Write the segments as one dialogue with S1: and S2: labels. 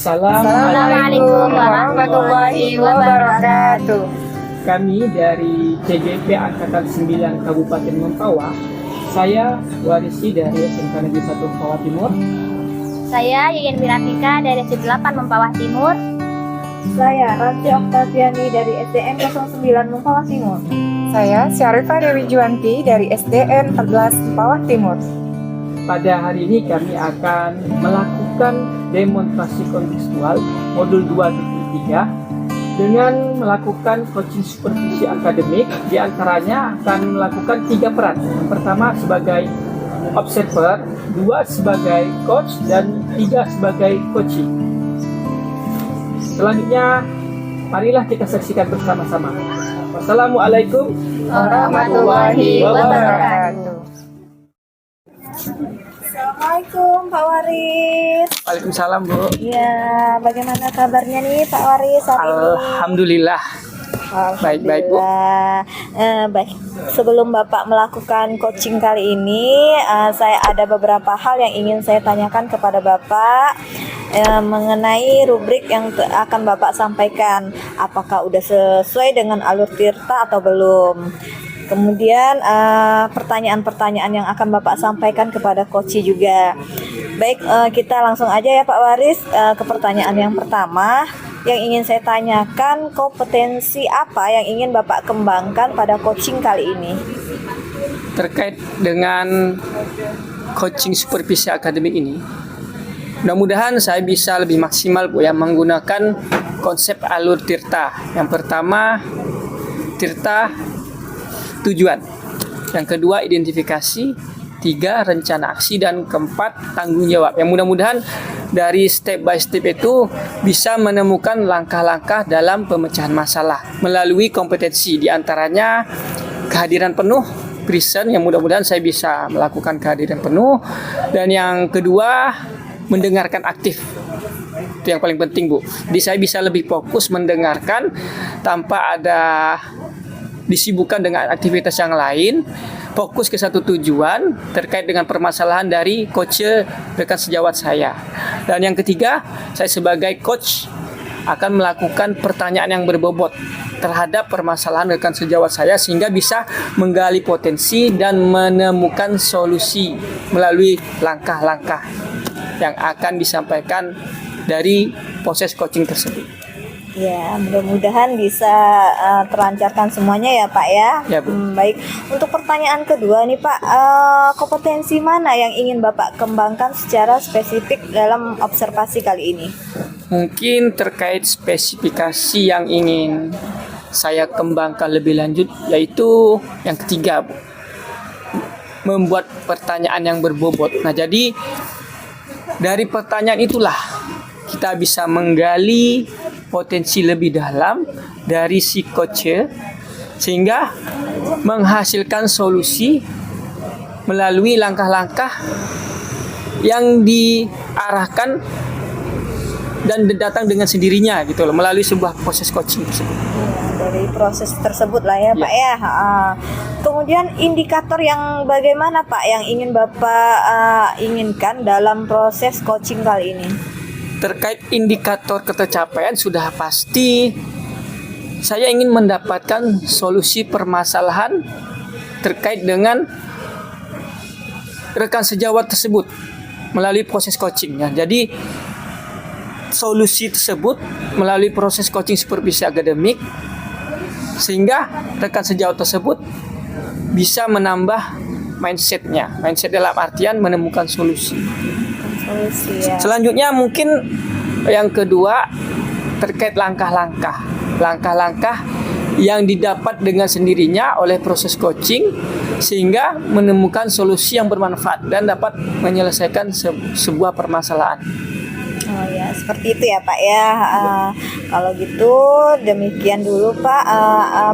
S1: Assalamualaikum warahmatullahi wabarakatuh.
S2: Kami dari CGP Angkatan 9 Kabupaten Mempawah. Saya Warisi dari SMK Negeri 1 Mempawah Timur.
S1: Saya Yuyun Wiratika dari SD8 Mempawah Timur.
S3: Saya Ranti Oktaviani dari SDN 09 Mempawah Timur.
S4: Saya Syarifah Dewi Juwanti dari SDN 14 Mempawah Timur.
S2: Pada hari ini kami akan melakukan demonstrasi kontekstual modul 2.3 dengan melakukan coaching supervisi akademik. Di antaranya akan melakukan 3 peran. Yang pertama sebagai observer, 2 sebagai coach, dan 3 sebagai coaching. Selanjutnya, marilah kita saksikan bersama-sama. Wassalamualaikum
S1: Warahmatullahi wabarakatuh.
S3: Assalamualaikum Pak Waris.
S2: Waalaikumsalam, Bu.
S3: Ya, bagaimana kabarnya nih Pak Waris saat ini?
S2: Alhamdulillah. Baik-baik, Bu.
S3: Baik. Sebelum Bapak melakukan coaching kali ini, saya ada beberapa hal yang ingin saya tanyakan kepada Bapak mengenai rubrik yang akan Bapak sampaikan. Apakah udah sesuai dengan alur tirta atau belum? Kemudian pertanyaan-pertanyaan yang akan Bapak sampaikan kepada coach juga. Baik, kita langsung aja ya Pak Waris ke pertanyaan yang pertama. Yang ingin saya tanyakan, kompetensi apa yang ingin Bapak kembangkan pada coaching kali ini?
S2: Terkait dengan coaching supervisi akademik ini, mudah-mudahan saya bisa lebih maksimal, Bu, ya, menggunakan konsep alur tirta. Yang pertama, tirta tujuan. Yang kedua, identifikasi. 3, rencana aksi. Dan keempat, tanggung jawab. Yang mudah-mudahan dari step by step itu bisa menemukan langkah-langkah dalam pemecahan masalah melalui kompetensi. Di antaranya kehadiran penuh, present, yang mudah-mudahan saya bisa melakukan kehadiran penuh. Dan yang kedua, mendengarkan aktif. Itu yang paling penting, Bu. Jadi saya bisa lebih fokus mendengarkan tanpa ada disibukkan dengan aktivitas yang lain, fokus ke satu tujuan terkait dengan permasalahan dari coach rekan sejawat saya. Dan yang ketiga, saya sebagai coach akan melakukan pertanyaan yang berbobot terhadap permasalahan rekan sejawat saya sehingga bisa menggali potensi dan menemukan solusi melalui langkah-langkah yang akan disampaikan dari proses coaching tersebut.
S3: Ya, mudah-mudahan bisa terlancarkan semuanya ya Pak ya.
S2: Ya, Bu.
S3: Baik, untuk pertanyaan kedua nih Pak, kompetensi mana yang ingin Bapak kembangkan secara spesifik dalam observasi kali ini?
S2: Mungkin terkait spesifikasi yang ingin saya kembangkan lebih lanjut, yaitu yang ketiga, Bu, membuat pertanyaan yang berbobot. Nah, jadi dari pertanyaan itulah kita bisa menggali potensi lebih dalam dari si coach sehingga menghasilkan solusi melalui langkah-langkah yang diarahkan dan datang dengan sendirinya gitu loh, melalui sebuah proses coaching tersebut.
S3: Dari proses tersebut lah ya Pak ya. Kemudian indikator yang bagaimana Pak yang ingin Bapak inginkan dalam proses coaching kali ini?
S2: Terkait indikator ketercapaian sudah pasti saya ingin mendapatkan solusi permasalahan terkait dengan rekan sejawat tersebut melalui proses coachingnya. Jadi solusi tersebut melalui proses coaching supervisi akademik sehingga rekan sejawat tersebut bisa menambah mindsetnya. Mindset dalam artian menemukan solusi.
S3: Ya.
S2: Selanjutnya mungkin yang kedua terkait langkah-langkah yang didapat dengan sendirinya oleh proses coaching sehingga menemukan solusi yang bermanfaat dan dapat menyelesaikan sebuah permasalahan.
S3: Oh ya, seperti itu ya Pak ya. Kalau gitu demikian dulu Pak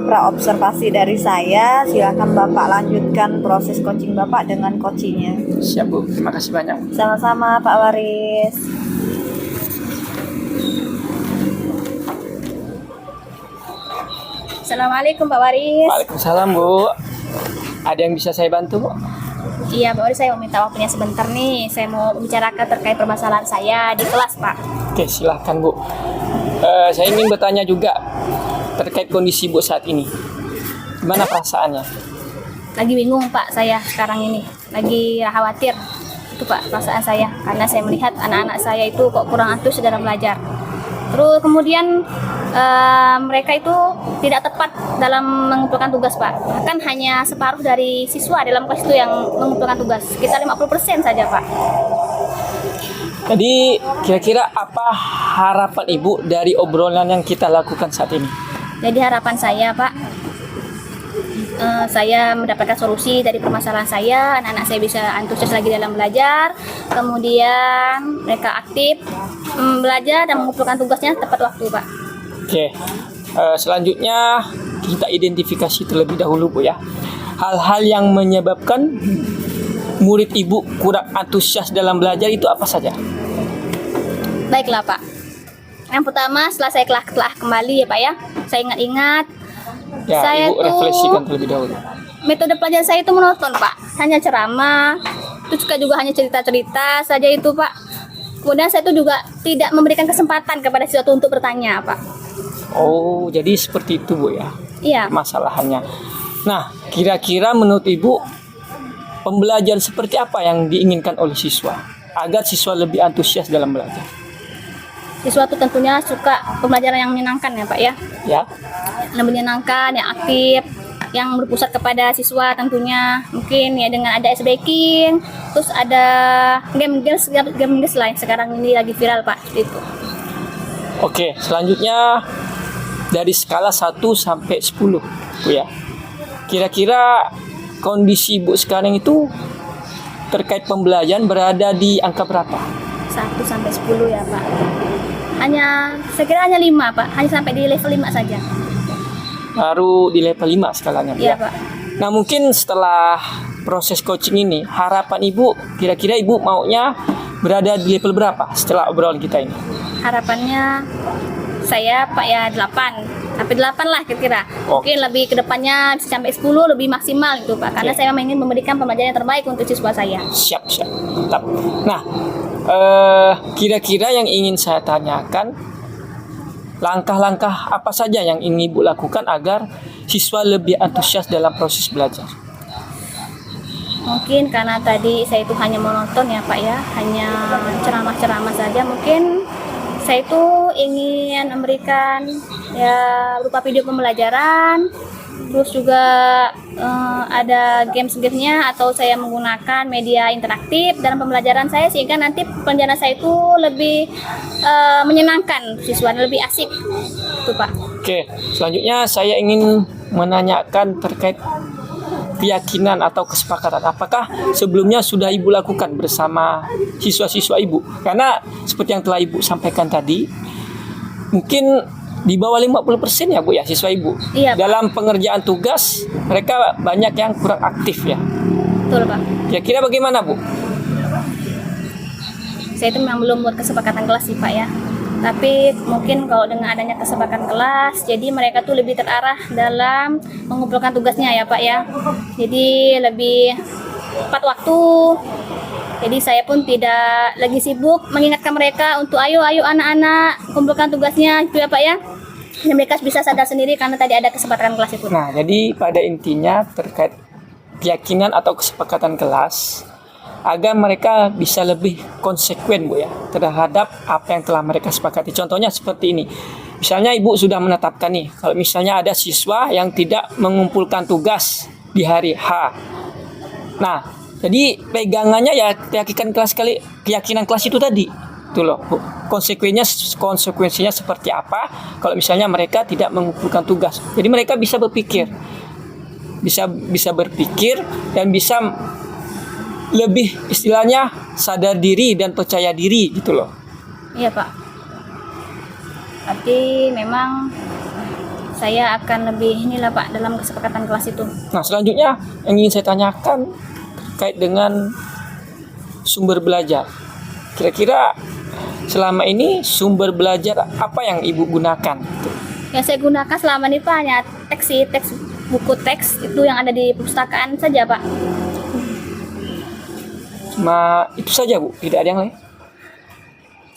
S3: pra-observasi dari saya. Silakan Bapak lanjutkan proses coaching Bapak dengan coachingnya.
S2: Siap, Bu, terima kasih banyak.
S3: Sama-sama Pak Waris.
S1: Assalamualaikum Pak Waris.
S2: Waalaikumsalam, Bu. Ada yang bisa saya bantu, Bu?
S1: Iya Pak Waris, saya mau minta waktunya sebentar nih. Saya mau bicarakan terkait permasalahan saya di kelas Pak.
S2: Oke, silahkan Bu. Saya ingin bertanya juga terkait kondisi Bu saat ini. Gimana perasaannya?
S1: Lagi bingung Pak saya sekarang ini. Lagi khawatir. Itu Pak perasaan saya. Karena saya melihat anak-anak saya itu kok kurang antusias dalam belajar. Terus kemudian mereka itu tidak tepat dalam mengumpulkan tugas Pak. Bahkan hanya separuh dari siswa dalam kelas itu yang mengumpulkan tugas. Sekitar 50% saja Pak.
S2: Jadi kira-kira apa harapan Ibu dari obrolan yang kita lakukan saat ini?
S1: Jadi harapan saya Pak, saya mendapatkan solusi dari permasalahan saya, anak-anak saya bisa antusias lagi dalam belajar, kemudian mereka aktif belajar dan mengumpulkan tugasnya tepat waktu Pak.
S2: Oke, selanjutnya kita identifikasi terlebih dahulu Bu ya. Hal-hal yang menyebabkan murid Ibu kurang antusias dalam belajar itu apa saja?
S1: Baiklah Pak. Yang pertama setelah saya telah kembali ya Pak ya, saya ingat-ingat.
S2: Ya,
S1: Saya
S2: Ibu
S1: tuh
S2: refleksikan terlebih dahulu.
S1: metode pelajaran saya itu monoton Pak, hanya ceramah, itu juga hanya cerita-cerita saja itu Pak. Kemudian saya itu juga tidak memberikan kesempatan kepada siswa untuk bertanya Pak.
S2: Oh, jadi seperti itu Bu ya
S1: Iya.
S2: masalahannya. Nah, kira-kira menurut Ibu pembelajaran seperti apa yang diinginkan oleh siswa agar siswa lebih antusias dalam belajar?
S1: Siswa itu tentunya suka pembelajaran yang menyenangkan ya Pak ya.
S2: Ya.
S1: Yang menyenangkan, yang aktif, yang berpusat kepada siswa tentunya. Mungkin ya dengan ada ice breaking, terus ada game-games lain sekarang ini lagi viral Pak, seperti itu.
S2: Oke, selanjutnya dari skala 1 sampai 10 Bu ya. Kira-kira kondisi Ibu sekarang itu terkait pembelajaran berada di angka berapa?
S1: 1 sampai 10 ya Pak. Saya kira hanya 5 Pak, hanya sampai di level 5 saja.
S2: Baru di level 5 skalanya Bu
S1: Iya
S2: ya.
S1: Pak.
S2: Nah, mungkin setelah proses coaching ini, harapan Ibu, kira-kira Ibu maunya berada di level berapa setelah obrolan kita ini?
S1: Harapannya saya Pak ya 8 sampai 8 lah kira-kira.
S2: Oh.
S1: Mungkin lebih ke depannya bisa sampai 10 lebih maksimal gitu Pak. Karena
S2: Oke.
S1: saya memang ingin memberikan pembelajaran yang terbaik untuk siswa saya.
S2: Siap. Mantap. Nah, kira-kira yang ingin saya tanyakan, langkah-langkah apa saja yang ingin Ibu lakukan agar siswa lebih antusias dalam proses belajar?
S1: Mungkin karena tadi saya itu hanya menonton ya Pak ya, hanya ceramah-ceramah saja. Mungkin saya itu ingin memberikan ya berupa video pembelajaran, terus juga ada games-gamesnya atau saya menggunakan media interaktif dalam pembelajaran saya sehingga nanti pembelajaran saya itu lebih menyenangkan siswa, lebih asik itu Pak.
S2: Oke, selanjutnya saya ingin menanyakan terkait keyakinan atau kesepakatan. Apakah sebelumnya sudah Ibu lakukan bersama siswa-siswa Ibu? Karena seperti yang telah Ibu sampaikan tadi, mungkin di bawah 50% ya Bu ya siswa Ibu.
S1: Iya, Pak.
S2: Dalam pengerjaan tugas mereka banyak yang kurang aktif ya.
S1: Betul Pak.
S2: Kira-kira bagaimana Bu?
S1: Saya itu memang belum buat kesepakatan kelas sih Pak ya. Tapi mungkin kalau dengan adanya kesepakatan kelas, jadi mereka tuh lebih terarah dalam mengumpulkan tugasnya ya Pak ya. Jadi lebih tepat waktu. Jadi saya pun tidak lagi sibuk mengingatkan mereka untuk ayo anak-anak kumpulkan tugasnya gitu ya Pak ya. Dan mereka bisa sadar sendiri karena tadi ada kesepakatan kelas itu.
S2: Nah, jadi pada intinya terkait keyakinan atau kesepakatan kelas agar mereka bisa lebih konsekuen Bu ya terhadap apa yang telah mereka sepakati. Contohnya seperti ini. Misalnya Ibu sudah menetapkan nih, kalau misalnya ada siswa yang tidak mengumpulkan tugas di hari H. Nah, jadi pegangannya ya keyakinan kelas itu tadi. Itu loh, Bu. Konsekuensinya seperti apa kalau misalnya mereka tidak mengumpulkan tugas. Jadi mereka bisa berpikir. Bisa berpikir dan bisa lebih istilahnya sadar diri dan percaya diri gitu loh.
S1: Iya Pak. Tapi memang saya akan lebih inilah Pak dalam kesepakatan kelas itu.
S2: Nah, selanjutnya yang ingin saya tanyakan terkait dengan sumber belajar. Kira-kira selama ini sumber belajar apa yang Ibu gunakan?
S1: Yang saya gunakan selama ini Pak hanya teks buku teks itu yang ada di perpustakaan saja Pak.
S2: Cuma itu saja Bu, tidak ada yang lain?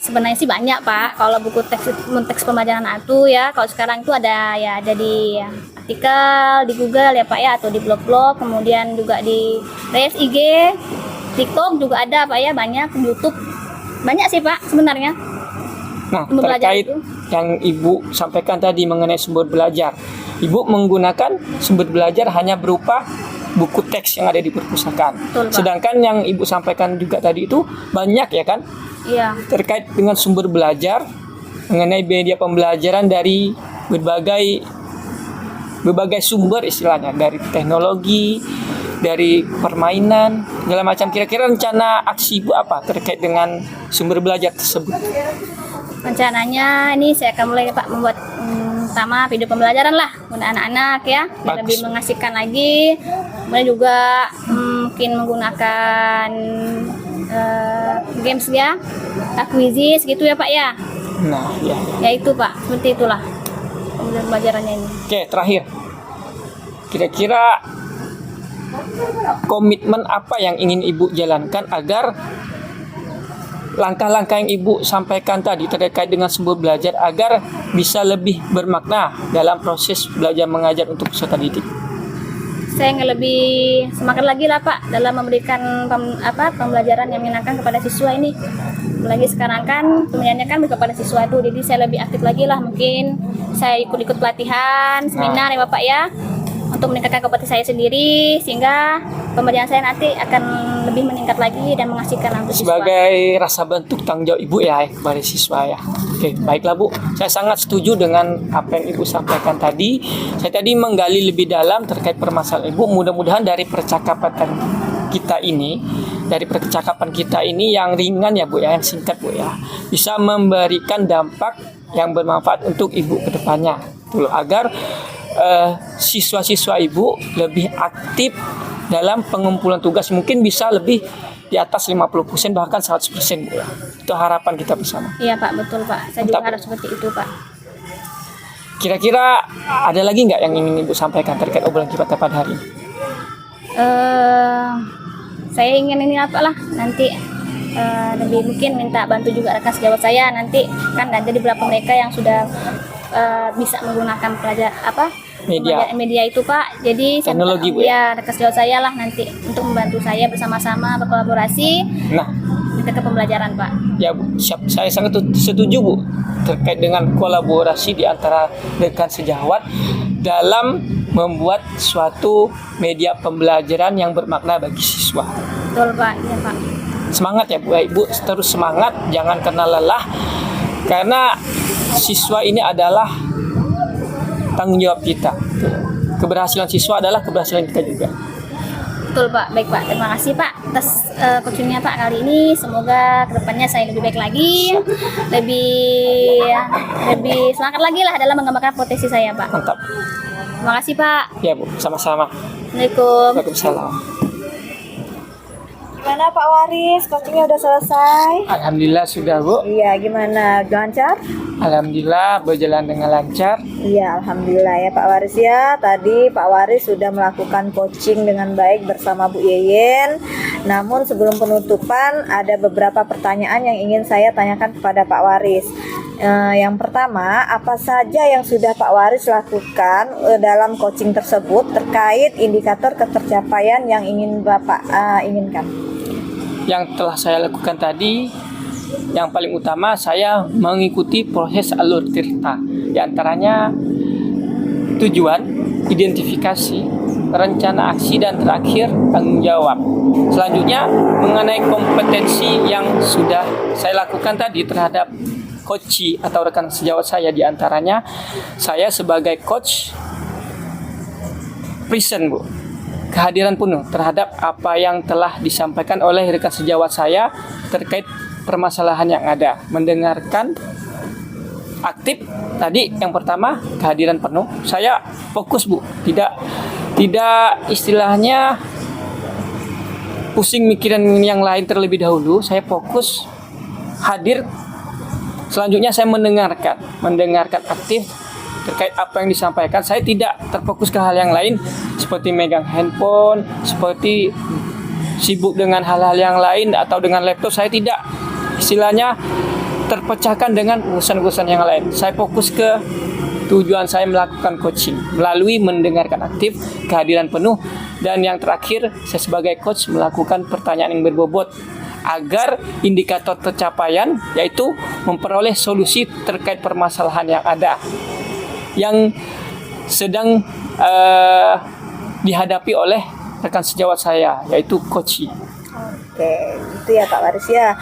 S1: Sebenarnya sih banyak Pak. Kalau buku teks pembelajaran itu ya, kalau sekarang itu ada di artikel di Google ya Pak ya, atau di blog-blog, kemudian juga di Reels, IG, TikTok juga ada Pak ya, banyak, YouTube. Banyak sih Pak sebenarnya.
S2: Nah,
S1: Sumber belajar
S2: terkait
S1: itu.
S2: yang Ibu sampaikan tadi mengenai sumber belajar. Ibu menggunakan sumber belajar hanya berupa buku teks yang ada di perpustakaan.
S1: Betul, Pak.
S2: Sedangkan yang Ibu sampaikan juga tadi itu banyak ya kan?
S1: Iya.
S2: Terkait dengan sumber belajar mengenai media pembelajaran dari berbagai sumber istilahnya, dari teknologi, dari permainan, segala macam. Kira-kira rencana aksi Ibu apa terkait dengan sumber belajar tersebut?
S1: Rencananya ini saya akan mulai Pak membuat pertama video pembelajaran lah untuk anak-anak ya, biar
S2: Bagus.
S1: lebih mengasihkan lagi. Kemudian juga mungkin menggunakan games ya, kuisis gitu ya Pak ya.
S2: Nah, ya.
S1: Ya itu Pak, seperti itulah pembelajarannya ini.
S2: Oke, terakhir. Kira-kira komitmen apa yang ingin Ibu jalankan agar langkah-langkah yang Ibu sampaikan tadi terkait dengan sumber belajar agar bisa lebih bermakna dalam proses belajar mengajar untuk peserta didik?
S1: Saya ingin lebih semangat lagi lah Pak dalam memberikan pembelajaran yang menyenangkan kepada siswa ini. Lagi sekarang kan pembelajarannya kan kepada siswa itu, jadi saya lebih aktif lagi lah, mungkin saya ikut-ikut pelatihan, seminar ya Bapak ya, untuk meningkatkan kompetensi saya sendiri sehingga pembelajaran saya nanti akan lebih meningkat lagi dan mengasihkan untuk siswa.
S2: Sebagai rasa bentuk tanggung jawab Ibu ya kepada siswa ya. Oke, baiklah Bu. Saya sangat setuju dengan apa yang Ibu sampaikan tadi. Saya tadi menggali lebih dalam terkait permasalahan Ibu. Mudah-mudahan dari percakapan kita ini, yang ringan ya Bu ya, yang singkat Bu ya, bisa memberikan dampak yang bermanfaat untuk Ibu ke depannya. Agar siswa-siswa Ibu lebih aktif dalam pengumpulan tugas, mungkin bisa lebih di atas 50% bahkan 100% Bu ya. Itu harapan kita bersama.
S1: Iya Pak, betul Pak. Saya juga
S2: Mantap.
S1: harap seperti itu Pak.
S2: Kira-kira ada lagi nggak yang ingin Ibu sampaikan terkait obrolan kita pada hari ini?
S1: Saya ingin ini nanti lebih mungkin minta bantu juga rekan sejawat saya, nanti kan ada beberapa mereka yang sudah bisa menggunakan media itu Pak. Jadi
S2: Teknologi, Bu,
S1: ya rekan sejawat saya lah nanti untuk membantu saya bersama-sama berkolaborasi
S2: Nah,
S1: ke pembelajaran Pak.
S2: ya Bu, siap. Saya sangat setuju Bu terkait dengan kolaborasi di antara rekan sejawat dalam membuat suatu media pembelajaran yang bermakna bagi siswa.
S1: Betul Pak, iya Pak.
S2: Semangat ya Bu, Ibu terus semangat, jangan kenal lelah, karena siswa ini adalah tanggung jawab kita. Keberhasilan siswa adalah keberhasilan kita juga.
S1: Betul Pak, baik Pak. Terima kasih Pak atas coachingnya Pak kali ini. Semoga kedepannya saya lebih baik lagi, lebih semangat lagi lah dalam mengembangkan potensi saya Pak.
S2: Mantap.
S1: Terima kasih Pak.
S2: Ya Bu, sama-sama.
S1: Assalamualaikum.
S2: Waalaikumsalam.
S3: Gimana Pak Waris? Coachingnya udah selesai?
S2: Alhamdulillah sudah Bu.
S3: Iya, gimana? Lancar?
S2: Alhamdulillah berjalan dengan lancar.
S3: Iya, alhamdulillah ya Pak Waris ya. Tadi Pak Waris sudah melakukan coaching dengan baik bersama Bu Yeyen. Namun sebelum penutupan ada beberapa pertanyaan yang ingin saya tanyakan kepada Pak Waris. Yang pertama, apa saja yang sudah Pak Waris lakukan dalam coaching tersebut terkait indikator ketercapaian yang ingin Bapak inginkan?
S2: Yang telah saya lakukan tadi, yang paling utama saya mengikuti proses alur tirta. Di antaranya tujuan, identifikasi, rencana aksi, dan terakhir tanggung jawab. Selanjutnya mengenai kompetensi yang sudah saya lakukan tadi terhadap coach atau rekan sejawat saya, di antaranya saya sebagai coach present Bu, kehadiran penuh terhadap apa yang telah disampaikan oleh rekan sejawat saya terkait permasalahan yang ada, mendengarkan, aktif. Tadi yang pertama kehadiran penuh, saya fokus Bu, tidak istilahnya pusing mikiran yang lain terlebih dahulu. Saya fokus hadir. Selanjutnya saya mendengarkan aktif terkait apa yang disampaikan. Saya tidak terfokus ke hal yang lain seperti megang handphone, seperti sibuk dengan hal-hal yang lain atau dengan laptop. Saya tidak, istilahnya terpecahkan dengan urusan-urusan yang lain. Saya fokus ke tujuan saya melakukan coaching melalui mendengarkan aktif, kehadiran penuh, dan yang terakhir saya sebagai coach melakukan pertanyaan yang berbobot agar indikator pencapaian yaitu memperoleh solusi terkait permasalahan yang ada yang sedang dihadapi oleh rekan sejawat saya yaitu coaching.
S3: Oke, itu ya Pak Waris ya.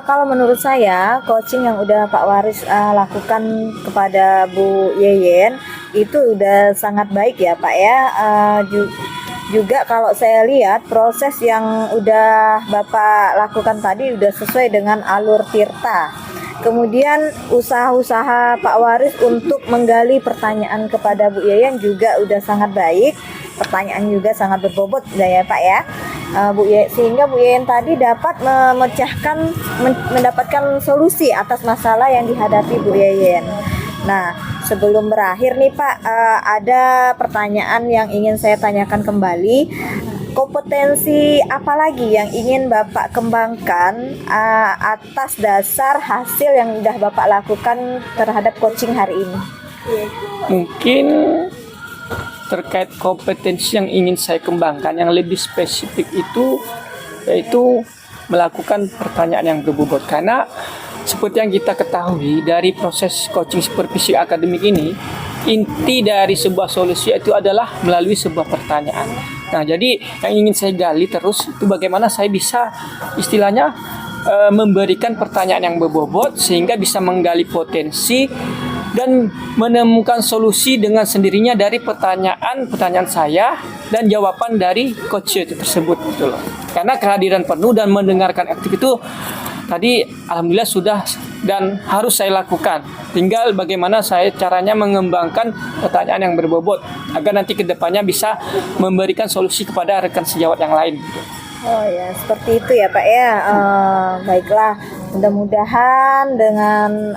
S3: Kalau menurut saya coaching yang udah Pak Waris lakukan kepada Bu Yeyen itu udah sangat baik ya Pak ya. Juga kalau saya lihat proses yang udah Bapak lakukan tadi udah sesuai dengan alur Tirta. Kemudian usaha-usaha Pak Waris untuk menggali pertanyaan kepada Bu Yeyen juga udah sangat baik. Pertanyaan juga sangat berbobot ya Pak ya. Sehingga Bu Yeyen tadi dapat mendapatkan solusi atas masalah yang dihadapi Bu Yeyen. Nah, sebelum berakhir nih Pak, ada pertanyaan yang ingin saya tanyakan kembali. Kompetensi apa lagi yang ingin Bapak kembangkan atas dasar hasil yang sudah Bapak lakukan terhadap coaching hari ini?
S2: Mungkin terkait kompetensi yang ingin saya kembangkan yang lebih spesifik itu yaitu melakukan pertanyaan yang berbobot, karena seperti yang kita ketahui dari proses coaching supervisi akademik ini, inti dari sebuah solusi itu adalah melalui sebuah pertanyaan. Nah, jadi yang ingin saya gali terus itu bagaimana saya bisa istilahnya memberikan pertanyaan yang berbobot sehingga bisa menggali potensi dan menemukan solusi dengan sendirinya dari pertanyaan saya dan jawaban dari coach itu tersebut gitu loh. Karena kehadiran penuh dan mendengarkan aktif itu tadi alhamdulillah sudah dan harus saya lakukan. Tinggal bagaimana saya caranya mengembangkan pertanyaan yang berbobot agar nanti kedepannya bisa memberikan solusi kepada rekan sejawat yang lain.
S3: Oh ya, seperti itu ya Pak ya. Baiklah, mudah-mudahan dengan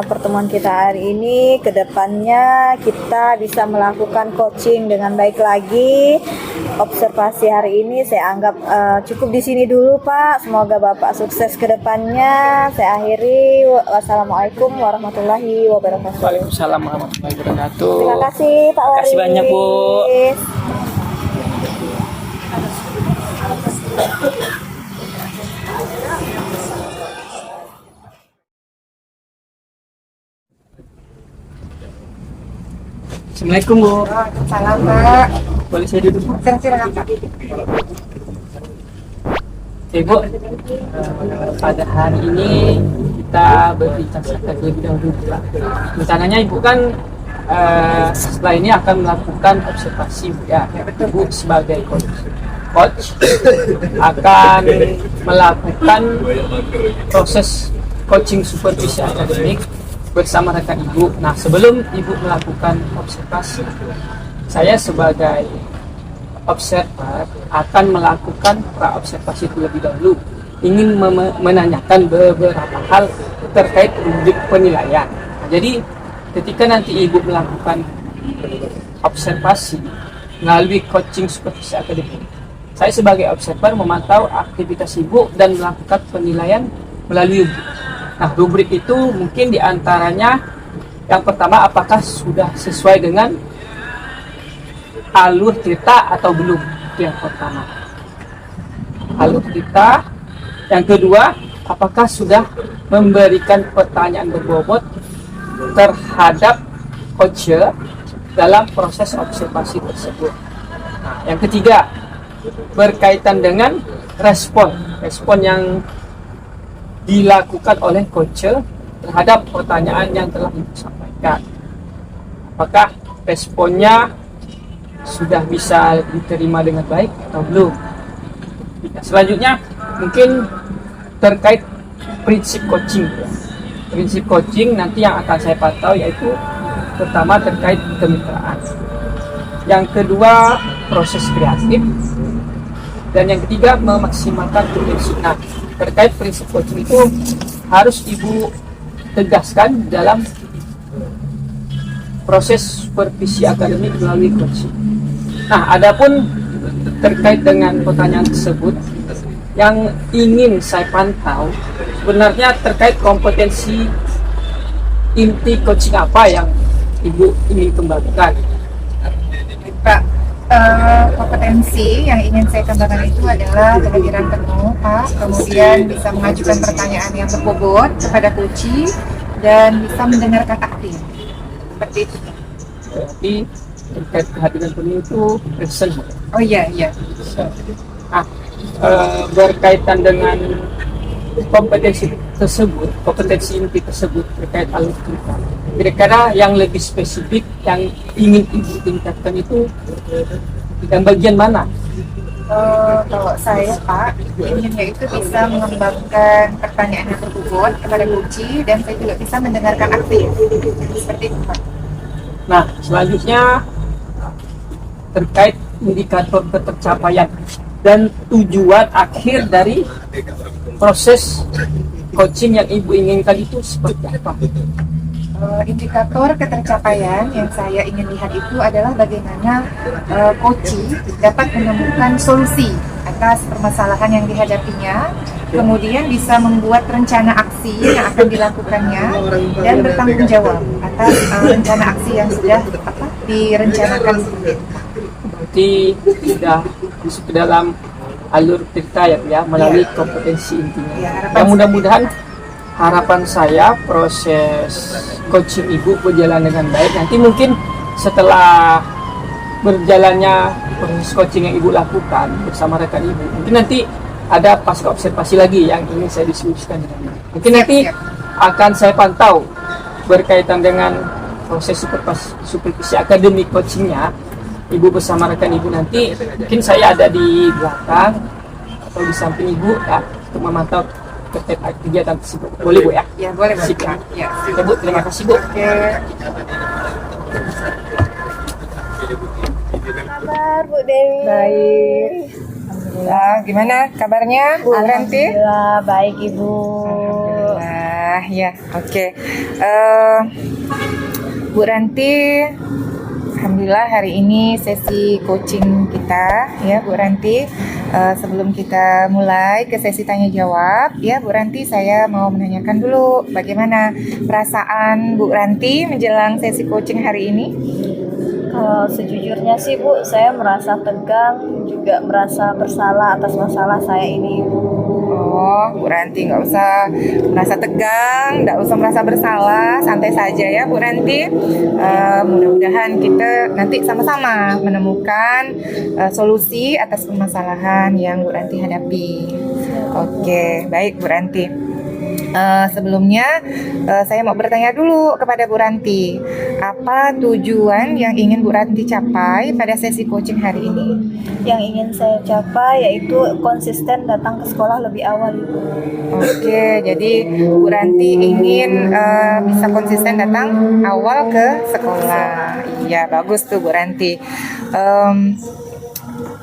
S3: pertemuan kita hari ini kedepannya kita bisa melakukan coaching dengan baik lagi. Observasi hari ini saya anggap cukup di sini dulu Pak. Semoga Bapak sukses kedepannya. Saya akhiri. Wassalamualaikum warahmatullahi wabarakatuh.
S2: Waalaikumsalam warahmatullahi wabarakatuh.
S3: Terima kasih Pak Waris.
S2: Terima kasih banyak Bu. Assalamualaikum Bu.
S4: Salam Pak.
S2: Boleh saya duduk?
S4: Silakan Pak.
S2: Oke Bu, pada hari ini kita berbincang terlebih dahulu Pak. Rencananya Ibu kan setelah ini akan melakukan observasi ya. Ibu sebagai coach akan melakukan proses coaching supervisi akademik bersama rekan Ibu. Nah, sebelum Ibu melakukan observasi, saya sebagai observer akan melakukan pra-observasi terlebih dahulu. Ingin menanyakan beberapa hal terkait rubrik penilaian. Nah, jadi ketika nanti Ibu melakukan observasi melalui coaching supervisi akademik, saya sebagai observer memantau aktivitas Ibu dan melakukan penilaian melalui rubrik. Nah, rubrik itu mungkin diantaranya yang pertama, apakah sudah sesuai dengan alur Tirta atau belum? Itu yang pertama, alur Tirta. Yang kedua, apakah sudah memberikan pertanyaan berbobot terhadap coach dalam proses observasi tersebut. Nah, yang ketiga, berkaitan dengan respon yang dilakukan oleh coach terhadap pertanyaan yang telah Ibu sampaikan. Apakah responnya sudah bisa diterima dengan baik atau belum? Selanjutnya mungkin terkait prinsip coaching. Prinsip coaching nanti yang akan saya pantau yaitu pertama terkait kemitraan, yang kedua proses kreatif, dan yang ketiga memaksimalkan potensi. Nah, terkait prinsip coaching itu harus Ibu tegaskan dalam proses supervisi akademik melalui coaching. Nah, adapun terkait dengan pertanyaan tersebut, yang ingin saya pantau sebenarnya terkait kompetensi inti coaching apa yang Ibu ingin kembangkan.
S4: Pak, kompetensi yang ingin saya kembangkan itu adalah kehadiran penuh, Pak. Kemudian bisa mengajukan pertanyaan yang berbobot kepada coach dan bisa mendengarkan aktif. Seperti itu.
S2: Berarti terkait kehadiran penuh itu present.
S4: Oh iya, iya.
S2: Nah, berkaitan dengan kompetensi tersebut, kompetensi inti tersebut terkait alur cerita. Kira-kira yang lebih spesifik yang ingin Ibu tingkatkan itu di bagian mana?
S4: Kalau saya, Pak, inginnya itu bisa mengembangkan pertanyaan yang berbobot kepada coach dan saya juga bisa mendengarkan aktif. Seperti itu, Pak.
S2: Nah, selanjutnya terkait indikator ketercapaian dan tujuan akhir dari proses coaching yang Ibu inginkan itu seperti apa?
S4: Indikator ketercapaian yang saya ingin lihat itu adalah bagaimana coach dapat menemukan solusi atas permasalahan yang dihadapinya, kemudian bisa membuat rencana aksi yang akan dilakukannya dan bertanggung jawab atas rencana aksi yang sudah direncanakan.
S2: Berarti sudah masuk ke dalam alur cerita ya melalui kompetensi intinya. Yang mudah-mudahan harapan saya proses coaching Ibu berjalan dengan baik. Nanti mungkin setelah berjalannya proses coaching yang Ibu lakukan bersama rekan Ibu, mungkin nanti ada pasca observasi lagi yang ingin saya diskusikan dengan Ibu. Mungkin nanti akan saya pantau berkaitan dengan proses supervisi akademik coachingnya Ibu bersama rekan Ibu. Nanti mungkin saya ada di belakang atau di samping Ibu ya untuk memantau terkait kegiatan tersebut. Boleh Bu ya?
S4: Ya, boleh, Bu.
S2: Sip, ya.
S4: Ya,
S2: Oke, Bu, terima kasih Bu.
S4: Oke.
S3: Kabar Bu Dewi.
S4: Baik. Alhamdulillah. Gimana kabarnya, Bu Ranti?
S3: Alhamdulillah baik Ibu.
S4: Alhamdulillah, ya. Oke. Bu Ranti, alhamdulillah hari ini sesi coaching kita ya Bu Ranti. Sebelum kita mulai ke sesi tanya jawab ya Bu Ranti, saya mau menanyakan dulu bagaimana perasaan Bu Ranti menjelang sesi coaching hari ini?
S3: Kalau sejujurnya sih Bu, saya merasa tegang, juga merasa bersalah atas masalah saya ini Ibu.
S4: Oh, Bu Ranti nggak usah merasa tegang, nggak usah merasa bersalah, santai saja ya Bu Ranti. Mudah-mudahan kita nanti sama-sama menemukan solusi atas permasalahan yang Bu Ranti hadapi. Oke, baik Bu Ranti. Sebelumnya saya mau bertanya dulu kepada Bu Ranti, apa tujuan yang ingin Bu Ranti capai pada sesi coaching hari ini?
S3: Yang ingin saya capai yaitu konsisten datang ke sekolah lebih awal Ibu.
S4: Oke, jadi Bu Ranti ingin bisa konsisten datang awal ke sekolah. Iya, bagus tuh Bu Ranti.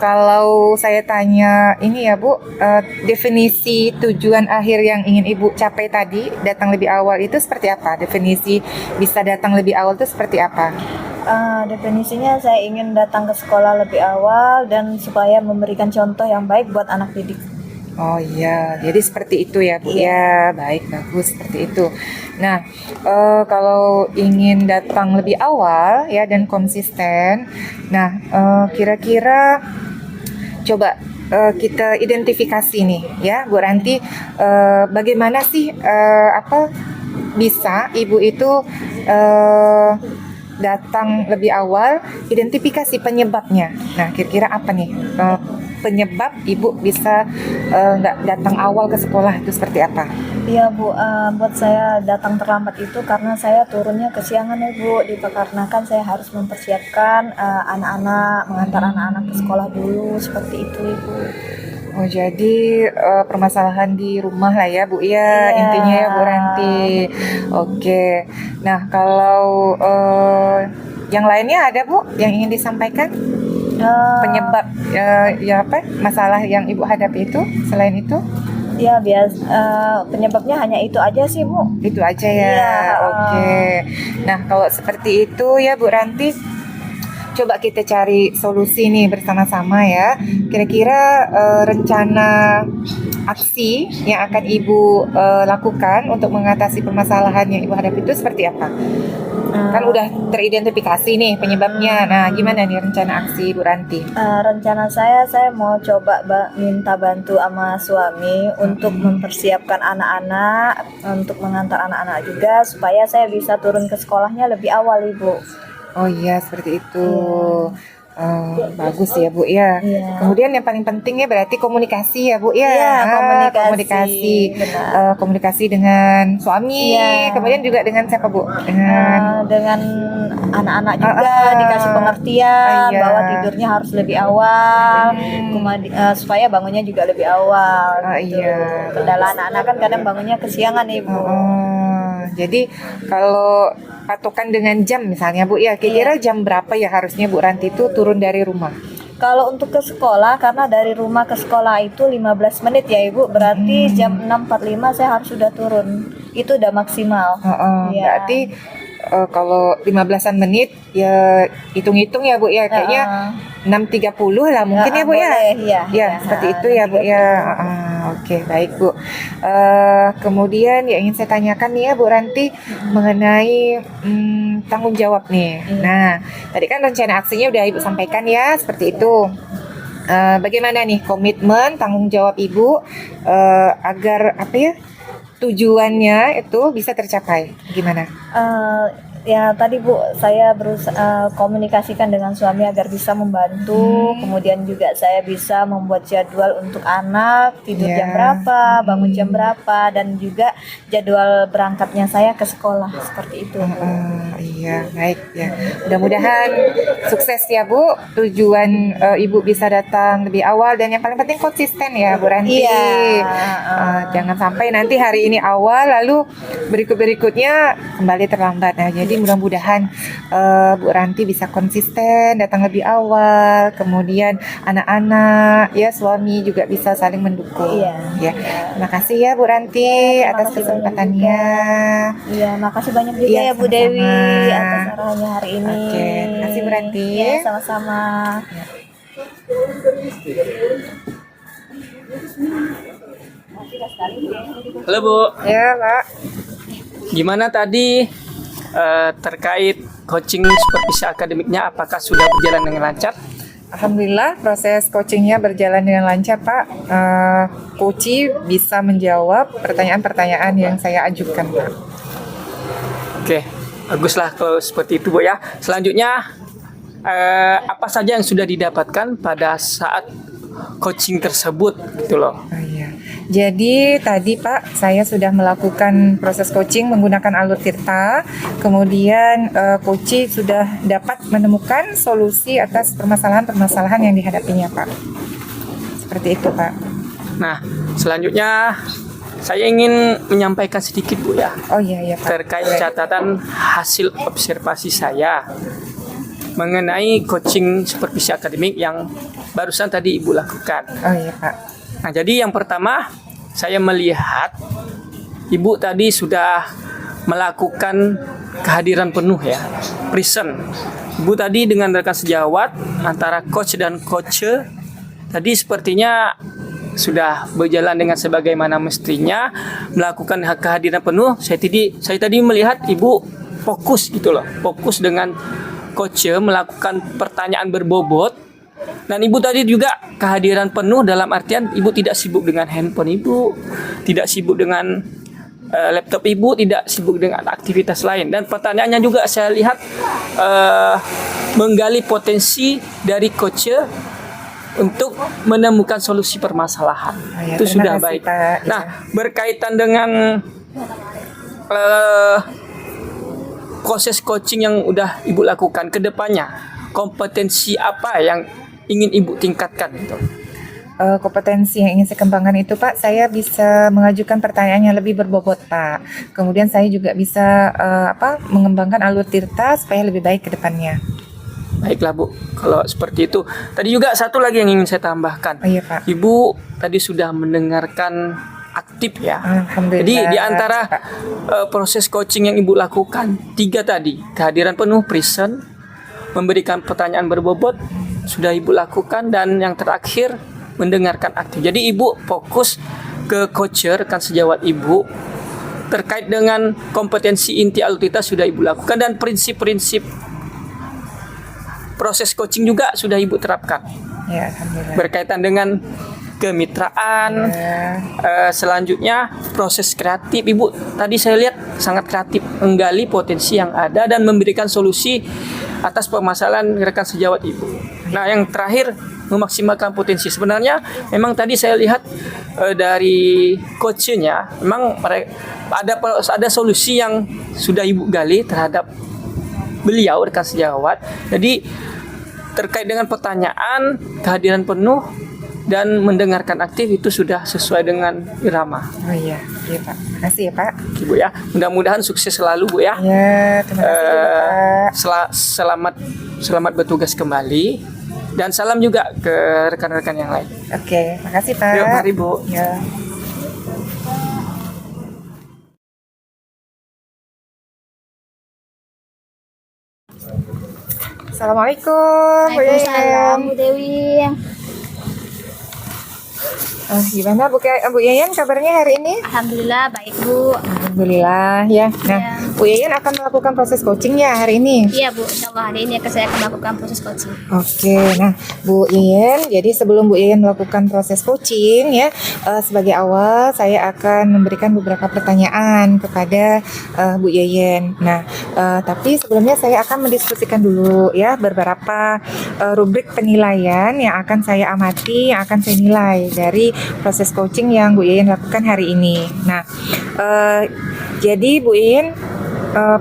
S4: Kalau saya tanya ini ya Bu, definisi tujuan akhir yang ingin Ibu capai tadi, datang lebih awal itu seperti apa? Definisi bisa datang lebih awal itu seperti apa?
S3: Definisinya saya ingin datang ke sekolah lebih awal dan supaya memberikan contoh yang baik buat anak didik.
S4: Oh iya, jadi seperti itu ya Bu. Ya, baik, bagus seperti itu. Nah, kalau ingin datang lebih awal ya dan konsisten, nah kira-kira coba kita identifikasi nih ya Bu Ranti, bagaimana sih bisa Ibu itu datang lebih awal, identifikasi penyebabnya. Nah, kira-kira apa nih penyebab Ibu bisa nggak datang awal ke sekolah itu seperti apa?
S3: Iya Bu, buat saya datang terlambat itu karena saya turunnya kesiangan ya Bu, dikarenakan saya harus mempersiapkan anak-anak, mengantar anak-anak ke sekolah dulu, seperti itu Ibu.
S4: Oh, jadi permasalahan di rumah lah ya Bu ya, intinya ya Bu Ranti. Oke, nah kalau yang lainnya ada Bu yang ingin disampaikan? Penyebab masalah yang Ibu hadapi itu selain itu?
S3: Ya penyebabnya hanya itu aja sih Bu.
S4: Itu aja ya.
S3: Iya.
S4: Oke. Nah, kalau seperti itu ya Bu Ranti, coba kita cari solusi nih bersama-sama ya. Kira-kira rencana aksi yang akan Ibu lakukan untuk mengatasi permasalahan yang Ibu hadapi itu seperti apa? Kan udah teridentifikasi nih penyebabnya. Nah, gimana nih rencana aksi Bu Ranti?
S3: Rencana saya mau coba minta bantu sama suami untuk mempersiapkan anak-anak, untuk mengantar anak-anak juga supaya saya bisa turun ke sekolahnya lebih awal, Ibu.
S4: Oh iya, seperti itu. Bagus ya Bu ya.
S3: Iya.
S4: Kemudian yang paling pentingnya berarti komunikasi ya Bu ya.
S3: Iya, komunikasi.
S4: Komunikasi.
S3: Benar.
S4: Komunikasi dengan suami.
S3: Iya.
S4: Kemudian juga dengan siapa Bu?
S3: Dengan anak-anak juga dikasih pengertian
S4: Iya.
S3: bahwa tidurnya harus lebih awal, supaya bangunnya juga lebih awal. Gitu.
S4: Iya.
S3: Kendala anak-anak kan kadang bangunnya kesiangan, Ibu.
S4: Jadi kalau patokan dengan jam misalnya Bu ya, kira-kira jam berapa ya harusnya Bu Ranti itu turun dari rumah?
S3: Kalau untuk ke sekolah, karena dari rumah ke sekolah itu 15 menit ya Ibu, berarti jam 6.45 saya harus sudah turun. Itu udah maksimal. Iya.
S4: Berarti kalau 15-an menit ya hitung-hitung ya Bu ya, kayaknya 6.30 lah mungkin ya Bu ya.
S3: Boleh, iya.
S4: Ya, seperti itu ya Bu ya. Oke, baik Bu. Kemudian yang ingin saya tanyakan nih ya Bu Ranti mengenai tanggung jawab nih. Nah, tadi kan rencana aksinya udah Ibu sampaikan ya, seperti itu. Bagaimana nih komitmen tanggung jawab Ibu agar apa ya tujuannya itu bisa tercapai? Gimana?
S3: Ya tadi Bu, saya berusaha komunikasikan dengan suami agar bisa membantu. Kemudian juga saya bisa membuat jadwal untuk anak tidur jam berapa, bangun jam berapa, dan juga jadwal berangkatnya saya ke sekolah seperti itu.
S4: Iya, baik ya. Mudah-mudahan sukses ya Bu. Tujuan Ibu bisa datang lebih awal dan yang paling penting konsisten ya Bu Ranti.
S3: Iya.
S4: Jangan sampai nanti hari ini awal lalu berikutnya kembali terlambat. Nah, jadi mudah-mudahan Bu Ranti bisa konsisten datang lebih awal. Kemudian anak-anak ya suami juga bisa saling mendukung.
S3: Iya.
S4: Ya. Terima kasih ya Bu Ranti
S3: Terima
S4: atas
S3: kasih banyak
S4: kesempatannya.
S3: Iya, makasih banyak juga
S4: Iya,
S3: ya Bu
S4: sama-sama.
S3: Dewi atas sarannya hari ini.
S4: Oke, terima kasih Bu Ranti.
S3: Iya, sama-sama.
S2: Halo Bu,
S4: Ya, Pak.
S2: gimana tadi terkait coaching supervisi akademiknya? Apakah sudah berjalan dengan lancar?
S4: Alhamdulillah proses coachingnya berjalan dengan lancar Pak. Coachi bisa menjawab pertanyaan-pertanyaan yang saya ajukan Pak.
S2: Oke, baguslah kalau seperti itu Bu ya. Selanjutnya apa saja yang sudah didapatkan pada saat coaching tersebut gitu loh.
S4: Oh, iya. Jadi tadi Pak saya sudah melakukan proses coaching menggunakan alur Tirta. Kemudian coachi sudah dapat menemukan solusi atas permasalahan-permasalahan yang dihadapinya Pak. Seperti itu Pak.
S2: Nah, selanjutnya saya ingin menyampaikan sedikit Bu ya
S4: Oh iya Pak.
S2: terkait catatan hasil observasi saya mengenai coaching supervisi akademik yang barusan tadi Ibu lakukan.
S4: Oh iya Pak.
S2: Nah, jadi yang pertama saya melihat Ibu tadi sudah melakukan kehadiran penuh ya, present. Ibu tadi dengan rekan sejawat antara coach dan coacher tadi sepertinya sudah berjalan dengan sebagaimana mestinya, melakukan kehadiran penuh. Saya tadi melihat Ibu fokus gitu loh, fokus dengan coacher melakukan pertanyaan berbobot. Dan Ibu tadi juga kehadiran penuh dalam artian Ibu tidak sibuk dengan handphone Ibu, tidak sibuk dengan laptop Ibu, tidak sibuk dengan aktivitas lain. Dan pertanyaannya juga saya lihat menggali potensi dari coacher untuk menemukan solusi permasalahan.
S4: Ya,
S2: Itu
S4: terima
S2: sudah
S4: kasih,
S2: baik.
S4: Pak.
S2: Nah, berkaitan dengan proses coaching yang udah Ibu lakukan ke depannya, kompetensi apa yang ingin Ibu tingkatkan gitu?
S4: Kompetensi yang ingin saya kembangkan itu Pak, saya bisa mengajukan pertanyaan yang lebih berbobot Pak. Kemudian saya juga bisa mengembangkan alur Tirta supaya lebih baik ke depannya.
S2: Baiklah Bu, kalau seperti itu. Tadi juga satu lagi yang ingin saya tambahkan.
S4: Oh iya Pak.
S2: Ibu tadi sudah mendengarkan aktif ya.
S4: Alhamdulillah.
S2: Jadi di antara proses coaching yang Ibu lakukan, 3 tadi, kehadiran penuh present, memberikan pertanyaan berbobot sudah Ibu lakukan, dan yang terakhir mendengarkan aktif. Jadi Ibu fokus ke coacher rekan sejawat Ibu terkait dengan kompetensi inti alutita sudah Ibu lakukan, dan prinsip-prinsip proses coaching juga sudah Ibu terapkan.
S4: Ya, alhamdulillah.
S2: Berkaitan dengan kemitraan, selanjutnya proses kreatif. Ibu tadi saya lihat sangat kreatif, menggali potensi yang ada dan memberikan solusi atas permasalahan rekan sejawat Ibu. Nah, yang terakhir memaksimalkan potensi. Sebenarnya memang tadi saya lihat dari coachnya memang ada solusi yang sudah Ibu gali terhadap beliau rekan sejawat. Jadi terkait dengan pertanyaan, kehadiran penuh dan mendengarkan aktif itu sudah sesuai dengan irama.
S4: Oh iya, iya Pak. Makasih ya Pak.
S2: Ibu ya, mudah-mudahan sukses selalu Bu ya.
S4: Ya, terima kasih Pak.
S2: Selamat bertugas kembali, dan salam juga ke rekan-rekan yang lain.
S4: Oke, makasih Pak.
S2: Yuk, mari Bu.
S4: Ya. Assalamualaikum Bu
S1: Waalaikumsalam,
S4: Yayan.
S1: Bu Dewi.
S4: Gimana Bu Yayan kabarnya hari ini?
S1: Alhamdulillah baik Bu.
S4: Alhamdulillah ya. Nah,
S1: Ya.
S4: Bu Yayan akan melakukan proses coaching ya hari ini.
S1: Iya Bu, insyaallah hari ini saya akan melakukan proses coaching.
S4: Oke, nah Bu Yayan, jadi sebelum Bu Yayan melakukan proses coaching ya, sebagai awal saya akan memberikan beberapa pertanyaan kepada Bu Yayan. Nah, tapi sebelumnya saya akan mendiskusikan dulu ya beberapa rubrik penilaian yang akan saya amati, yang akan saya nilai dari proses coaching yang Bu Yayan lakukan hari ini. Nah, jadi Bu Yayan,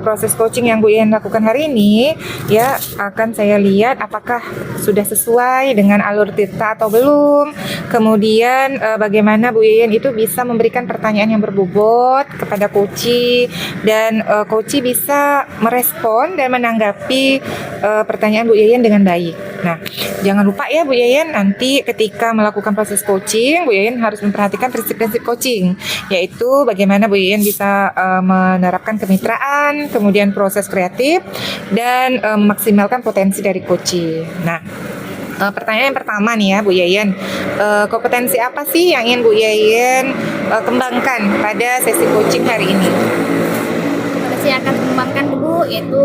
S4: proses coaching yang Bu Yayan lakukan hari ini ya akan saya lihat apakah sudah sesuai dengan alur tirta atau belum. Kemudian bagaimana Bu Yayan itu bisa memberikan pertanyaan yang berbobot kepada coachi, dan coachi bisa merespon dan menanggapi pertanyaan Bu Yayan dengan baik. Nah, jangan lupa ya Bu Yayan, nanti ketika melakukan proses coaching, Bu Yayan harus memperhatikan prinsip-prinsip coaching, yaitu bagaimana Bu Yayan bisa menerapkan kemitraan, kemudian proses kreatif, dan memaksimalkan potensi dari coaching. Nah, pertanyaan yang pertama nih ya Bu Yayan, kompetensi apa sih yang ingin Bu Yayan kembangkan pada sesi coaching hari ini?
S1: Saya akan kembangkan dulu yaitu